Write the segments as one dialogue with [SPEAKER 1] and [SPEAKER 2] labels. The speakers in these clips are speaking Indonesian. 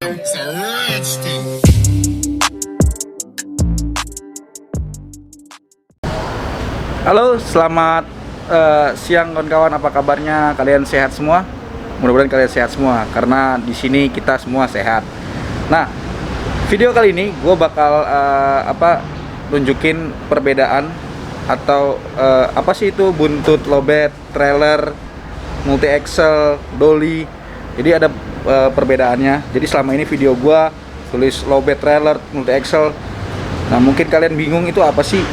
[SPEAKER 1] Halo, selamat siang kawan-kawan. Apa kabarnya? Kalian sehat semua? Mudah-mudahan kalian sehat semua, karena di sini kita semua sehat. Nah, video kali ini gue bakal nunjukin perbedaan atau apa sih itu buntut, lowbat, trailer, multi axle, dolly. Jadi ada perbedaannya. Jadi selama ini video gue tulis lowbat, trailer, multi axle. Nah, mungkin kalian bingung itu apa sih?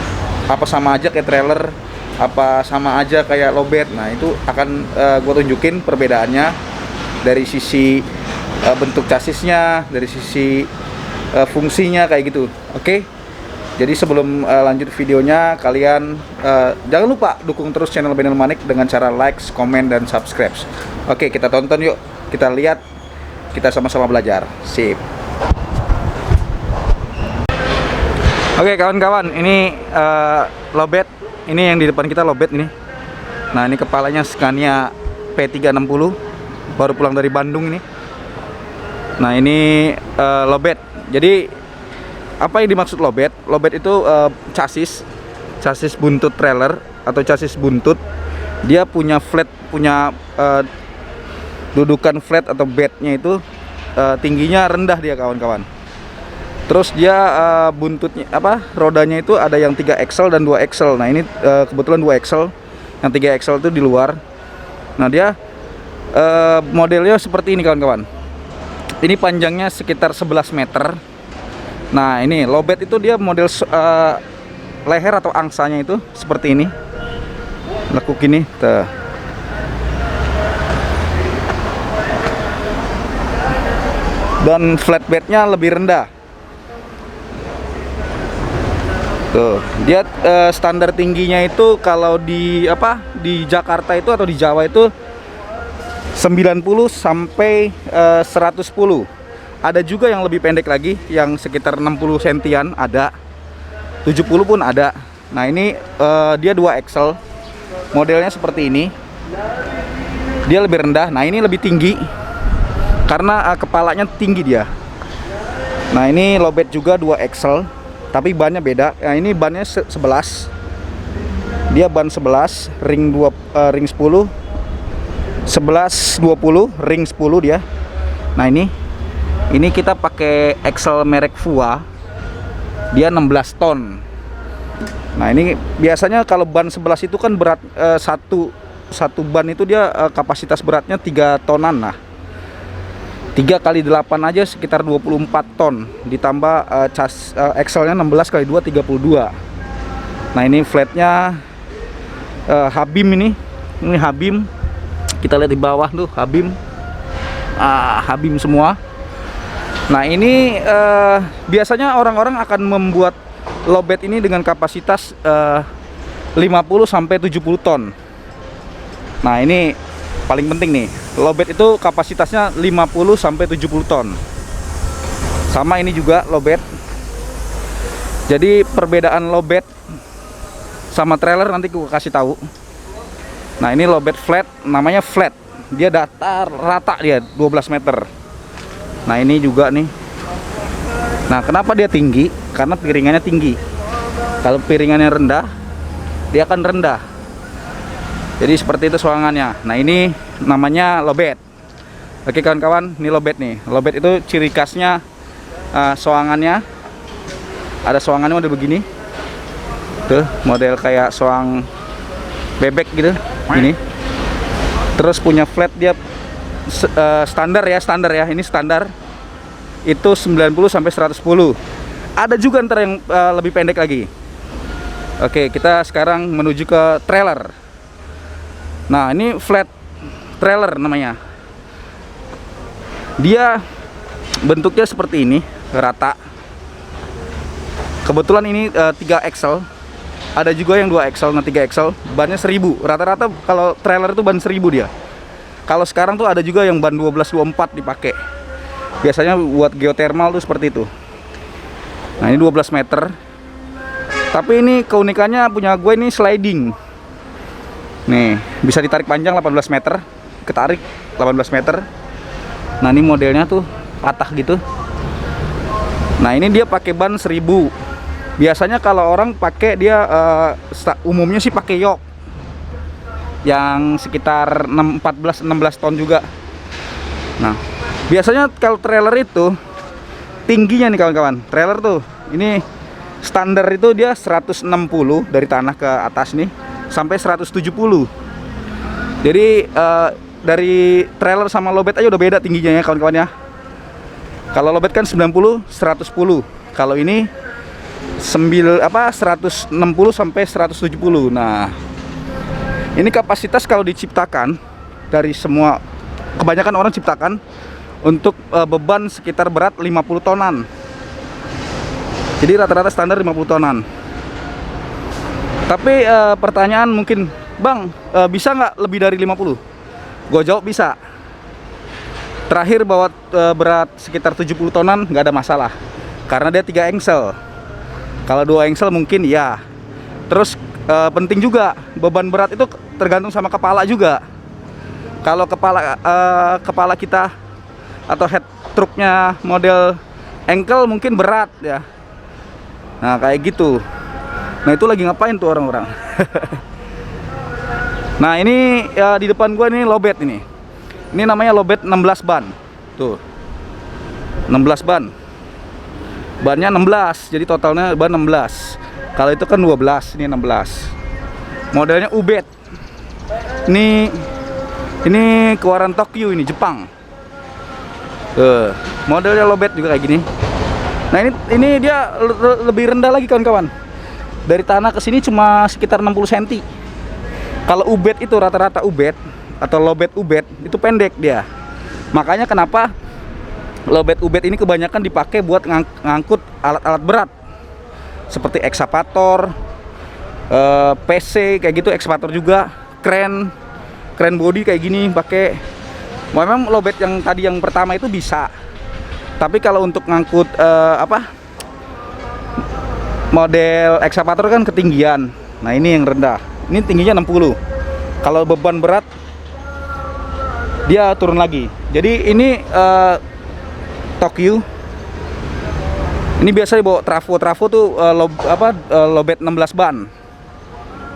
[SPEAKER 1] Apa sama aja kayak trailer, apa sama aja kayak lowbat. Nah, itu akan gue tunjukin perbedaannya dari sisi bentuk chassisnya, dari sisi fungsinya kayak gitu. Oke. Jadi sebelum lanjut videonya, kalian jangan lupa dukung terus channel Benel Manik dengan cara like, komen, dan subscribe. Oke, kita tonton yuk. Kita lihat, kita sama-sama belajar. Sip. Oke kawan-kawan, ini lowbat, ini yang di depan kita lowbat ini. Nah, ini kepalanya Scania P360, baru pulang dari Bandung ini. Nah, ini lowbat. Jadi apa yang dimaksud lowbat? Lowbat itu chassis buntut trailer atau chassis buntut. Dia punya flat, punya dudukan flat atau bednya itu tingginya rendah dia kawan-kawan. Terus dia buntutnya rodanya itu ada yang 3 axle dan 2 axle. Nah, ini kebetulan 2 axle. Yang 3 axle itu di luar. Nah, dia modelnya seperti ini kawan-kawan. Ini panjangnya sekitar 11 meter. Nah, ini lowbat itu dia model leher atau angsanya itu seperti ini. Lekuk ini tuh. Dan flatbednya lebih rendah. Tuh, dia standar tingginya itu kalau di Jakarta itu atau di Jawa itu 90 sampai 110. Ada juga yang lebih pendek lagi, yang sekitar 60 sentian ada. 70 pun ada. Nah, ini dia 2 axle. Modelnya seperti ini. Dia lebih rendah. Nah, ini lebih tinggi karena kepalanya tinggi dia. Nah, ini lowbat juga 2 axle. Tapi bannya beda. Nah, ini bannya 11. Dia ban 11, ring 10. 11 20, ring 10 dia. Nah, ini kita pakai axle merek Fua. Dia 16 ton. Nah, ini biasanya kalau ban 11 itu kan berat satu ban itu dia kapasitas beratnya 3 tonan lah. 3 kali 8 aja sekitar 24 ton, ditambah axle-nya 16 kali 2 32. Nah, ini flatnya Habim ini Habim. Kita lihat di bawah tuh Habim. Habim semua. Nah, ini biasanya orang-orang akan membuat lowbat ini dengan kapasitas 50 sampai 70 ton. Nah, ini paling penting nih. Lowbat itu kapasitasnya 50 sampai 70 ton. Sama ini juga lowbat. Jadi perbedaan lowbat sama trailer nanti gue kasih tahu. Nah, ini lowbat flat, namanya flat. Dia datar rata, dia 12 meter. Nah, ini juga nih. Nah, kenapa dia tinggi? Karena piringannya tinggi. Kalau piringannya rendah, dia akan rendah. Jadi seperti itu soangannya. Nah, ini namanya lowbat. Oke kawan-kawan, ini lowbat nih. Lowbat itu ciri khasnya soangannya. Ada soangannya model begini. Tuh, model kayak soang bebek gitu. Ini. Terus punya flat dia standar ya. Ini standar. Itu 90 sampai 110. Ada juga ntar yang lebih pendek lagi. Oke, kita sekarang menuju ke trailer. Nah, ini flat trailer namanya. Dia bentuknya seperti ini, rata. Kebetulan ini 3 axle. Ada juga yang 2 axle, nah 3 axle. Bannya 1000. Rata-rata kalau trailer itu ban 1000 dia. Kalau sekarang tuh ada juga yang ban 1224 dipakai. Biasanya buat geothermal tuh seperti itu. Nah, ini 12 meter. Tapi ini keunikannya punya gue ini sliding. Nih, bisa ditarik panjang 18 meter, ketarik 18 meter. Nah, ini modelnya tuh patah gitu. Nah ini dia pakai ban 1000. Biasanya kalau orang pakai dia umumnya sih pakai yok yang sekitar 14-16 ton juga. Nah biasanya kalau trailer itu tingginya nih kawan-kawan, trailer tuh ini standar itu dia 160 dari tanah ke atas nih sampai 170. Jadi dari trailer sama lowbat aja udah beda tingginya ya kawan-kawan ya. Kalau lowbat kan 90 110. Kalau ini 160 sampai 170. Nah, ini kapasitas kalau diciptakan dari semua, kebanyakan orang ciptakan untuk beban sekitar berat 50 tonan. Jadi rata-rata standar 50 tonan. Tapi pertanyaan mungkin, Bang, bisa nggak lebih dari 50? Gue jawab bisa. Terakhir bawa berat sekitar 70 tonan nggak ada masalah, karena dia 3 engsel. Kalau 2 engsel mungkin ya. Terus penting juga, beban berat itu tergantung sama kepala juga. Kalau kepala kita atau head truknya model engkel mungkin berat ya. Nah kayak gitu. Nah itu lagi ngapain tuh orang-orang? Nah ini ya, di depan gua ini lowbat ini. Ini namanya lowbat 16 ban. Tuh 16 ban. Bannya 16, jadi totalnya ban 16. Kalau itu kan 12, ini 16. Modelnya Ubed. Ini keluaran Tokyo, ini Jepang. Modelnya lowbat juga kayak gini. Nah ini dia lebih rendah lagi kawan-kawan. Dari tanah ke sini cuma sekitar 60 cm. Kalau Ubed itu rata-rata Ubed atau lowbat Ubed itu pendek dia. Makanya kenapa lowbat Ubed ini kebanyakan dipakai buat ngangkut alat-alat berat seperti ekskavator, PC kayak gitu, ekskavator juga, kren body kayak gini pakai. Memang lowbat yang tadi yang pertama itu bisa, tapi kalau untuk ngangkut model ekskavator kan ketinggian. Nah ini yang rendah, ini tingginya 60. Kalau beban berat dia turun lagi. Jadi ini Tokyo. Ini biasanya bawa trafo tuh lowbat 16 ban.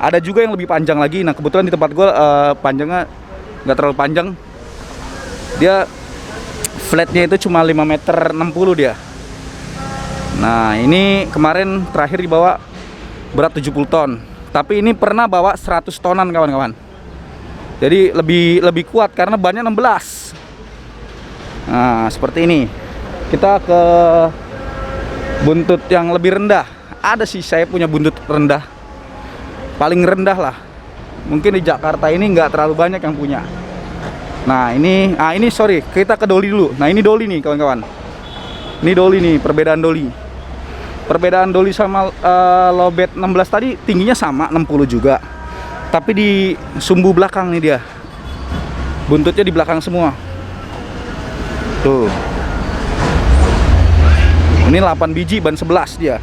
[SPEAKER 1] Ada juga yang lebih panjang lagi. Nah kebetulan di tempat gue panjangnya nggak terlalu panjang. Dia flatnya itu cuma 5,60 meter dia. Nah ini kemarin terakhir dibawa berat 70 ton. Tapi ini pernah bawa 100 tonan kawan-kawan. Jadi lebih kuat karena bannya 16. Nah seperti ini. Kita ke buntut yang lebih rendah. Ada sih saya punya buntut rendah, paling rendah lah. Mungkin di Jakarta ini nggak terlalu banyak yang punya. Nah ini sorry, kita ke doli dulu. Nah ini doli nih kawan-kawan. Ini doli nih, perbedaan doli. Perbedaan doli sama lowbat 16 tadi tingginya sama 60 juga. Tapi di sumbu belakang nih dia. Buntutnya di belakang semua. Tuh. Ini 8 biji ban 11 dia.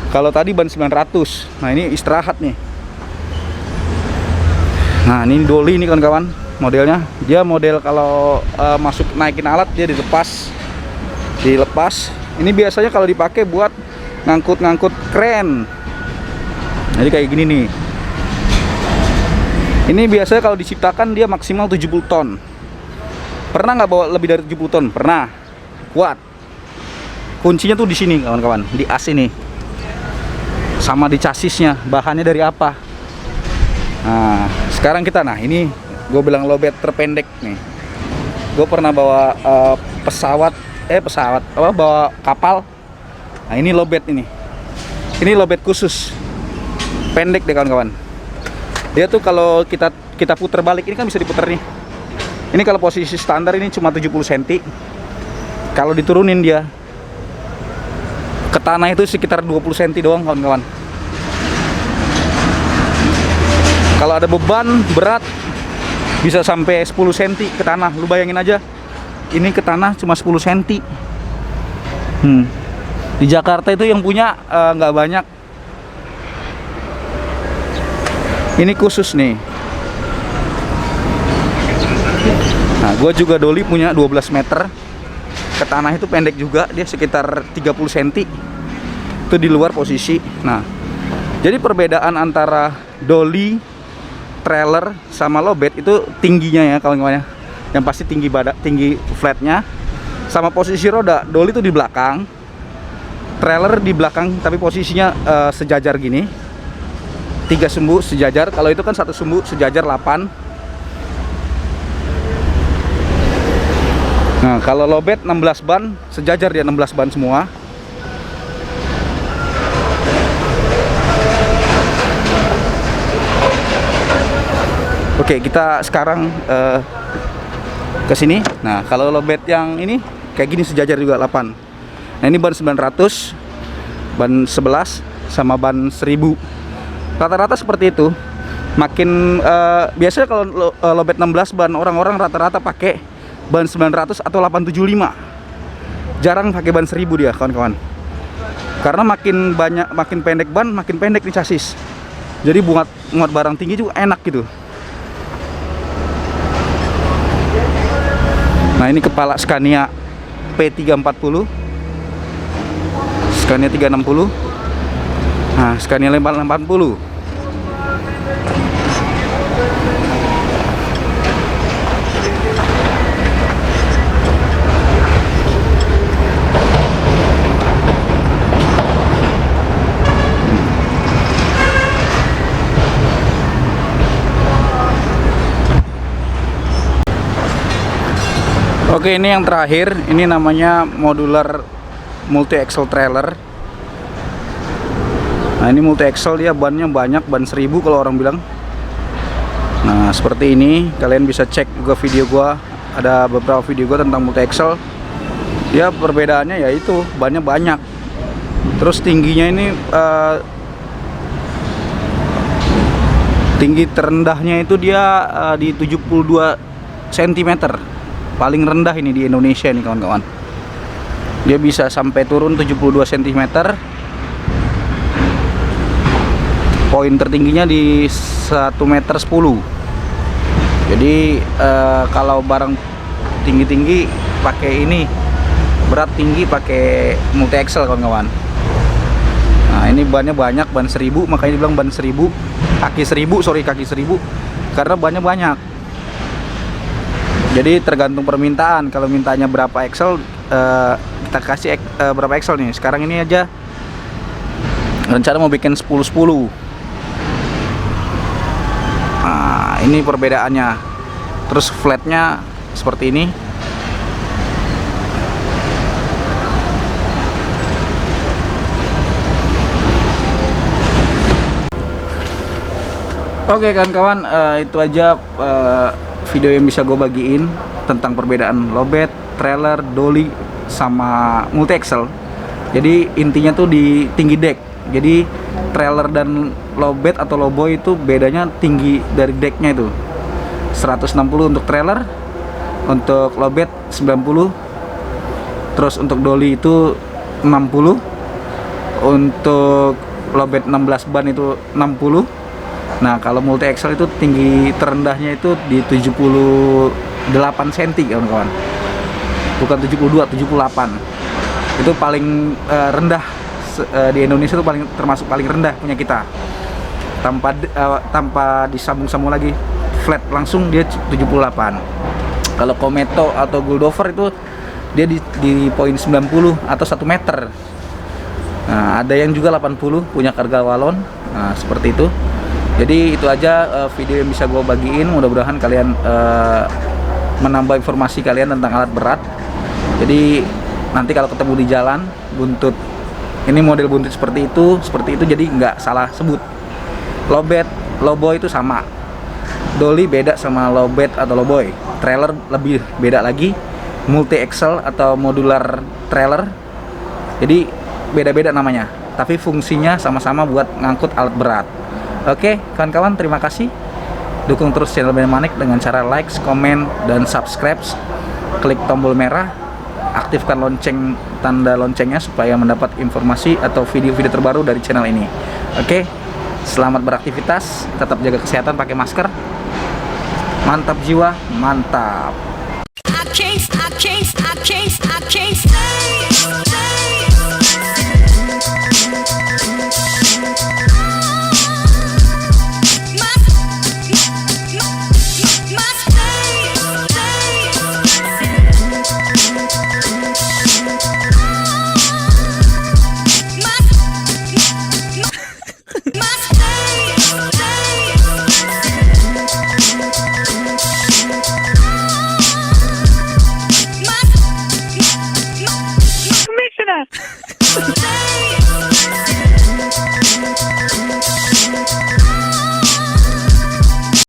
[SPEAKER 1] Kalau tadi ban 900. Nah ini istirahat nih. Nah ini doli nih kawan-kawan modelnya. Dia model kalau masuk naikin alat dia dilepas. Ini biasanya kalau dipakai buat ngangkut kren. Jadi kayak gini nih. Ini biasanya kalau diciptakan dia maksimal 70 ton. Pernah nggak bawa lebih dari 70 ton? Pernah. Kuat. Kuncinya tuh di sini kawan-kawan, di as ini. Sama di chassisnya, bahannya dari apa? Nah, sekarang kita ini gue bilang lowbat terpendek nih. Gue pernah bawa bawa kapal. Nah, ini lowbat ini. Ini lowbat khusus. Pendek deh kawan-kawan. Dia tuh kalau kita putar balik ini kan bisa diputar nih. Ini kalau posisi standar ini cuma 70 cm. Kalau diturunin dia ke tanah itu sekitar 20 cm doang kawan-kawan. Kalau ada beban berat bisa sampai 10 cm ke tanah. Lu bayangin aja, ini ke tanah cuma 10 cm. Di Jakarta itu yang punya nggak banyak. Ini khusus nih. Nah gue juga doli punya 12 meter. ke tanah itu pendek juga, dia sekitar 30 cm. Itu di luar posisi. Nah, jadi perbedaan antara dolly, trailer sama low bed itu tingginya ya kawan-kawan ya. Yang pasti tinggi badak, tinggi flatnya. Sama posisi roda, dolly itu di belakang, trailer di belakang tapi posisinya sejajar gini. 3 sumbu sejajar, kalau itu kan 1 sumbu sejajar 8. Nah, kalau low bed 16 ban, sejajar dia 16 ban semua. Oke, kita sekarang ke sini. Nah, kalau low bed yang ini kayak gini sejajar juga 8. Nah, ini ban 900, ban 11 sama ban 1000. Rata-rata seperti itu. Makin biasanya kalau low bed 16 ban, orang-orang rata-rata pakai ban 900 atau 875. Jarang pakai ban 1000 dia, kawan-kawan. Karena makin banyak, makin pendek ban, makin pendek nih chassis. Jadi muat barang tinggi juga enak gitu. Nah, ini kepala Scania P340, Scania 360, nah Scania 480. Oke, ini yang terakhir, ini namanya modular multi axle trailer. Nah, ini multi axle, dia bannya banyak, ban 1000 kalau orang bilang. Nah, seperti ini, kalian bisa cek juga video gua, ada beberapa video gua tentang multi axle. Ya, perbedaannya yaitu bannya banyak. Terus tingginya ini tinggi terendahnya itu dia di 72 cm. Paling rendah ini di Indonesia nih kawan-kawan. Dia bisa sampai turun 72 cm. Poin tertingginya di 1,10 meter. Jadi kalau barang tinggi-tinggi pakai ini, berat tinggi pakai multi axle kawan-kawan. Nah, ini bannya banyak, ban 1000, makanya dibilang ban 1000, kaki 1000 karena bannya banyak. Jadi tergantung permintaan. Kalau mintanya berapa axle, kita kasih berapa axle nih. Sekarang ini aja rencana mau bikin 10-10. Nah, ini perbedaannya. Terus flatnya seperti ini. Oke kawan-kawan, itu aja video yang bisa gue bagiin tentang perbedaan low bed, trailer, dolly, sama multi axle. Jadi intinya tuh di tinggi deck. Jadi trailer dan low bed atau low boy itu bedanya tinggi dari decknya itu. 160 untuk trailer, untuk low bed 90, terus untuk dolly itu 60, untuk low bed 16 ban itu 60. Nah, kalau multi axle itu tinggi terendahnya itu di 78 cm kawan-kawan. Bukan 72, 78. Itu paling rendah di Indonesia, itu termasuk paling rendah punya kita. Tanpa disambung-sambung lagi, flat langsung dia 78. Kalau Kometo atau Goldover itu dia di poin 90 atau 1 meter. Nah, ada yang juga 80 punya karga walon. Nah, seperti itu. Jadi itu aja video yang bisa gue bagiin. Mudah-mudahan kalian menambah informasi kalian tentang alat berat. Jadi nanti kalau ketemu di jalan buntut, ini model buntut seperti itu, jadi nggak salah sebut. Low bed, low boy itu sama. Dolly beda sama low bed atau low boy. Trailer lebih beda lagi. Multi axle atau modular trailer. Jadi beda-beda namanya. Tapi fungsinya sama-sama buat ngangkut alat berat. Oke, kawan-kawan, terima kasih. Dukung terus channel Ben Manik dengan cara like, komen, dan subscribe. Klik tombol merah, aktifkan tanda loncengnya supaya mendapat informasi atau video-video terbaru dari channel ini. Oke, selamat beraktivitas, tetap jaga kesehatan, pakai masker. Mantap jiwa, mantap.
[SPEAKER 2] I can't stay, stay. My stay,
[SPEAKER 3] Commissioner.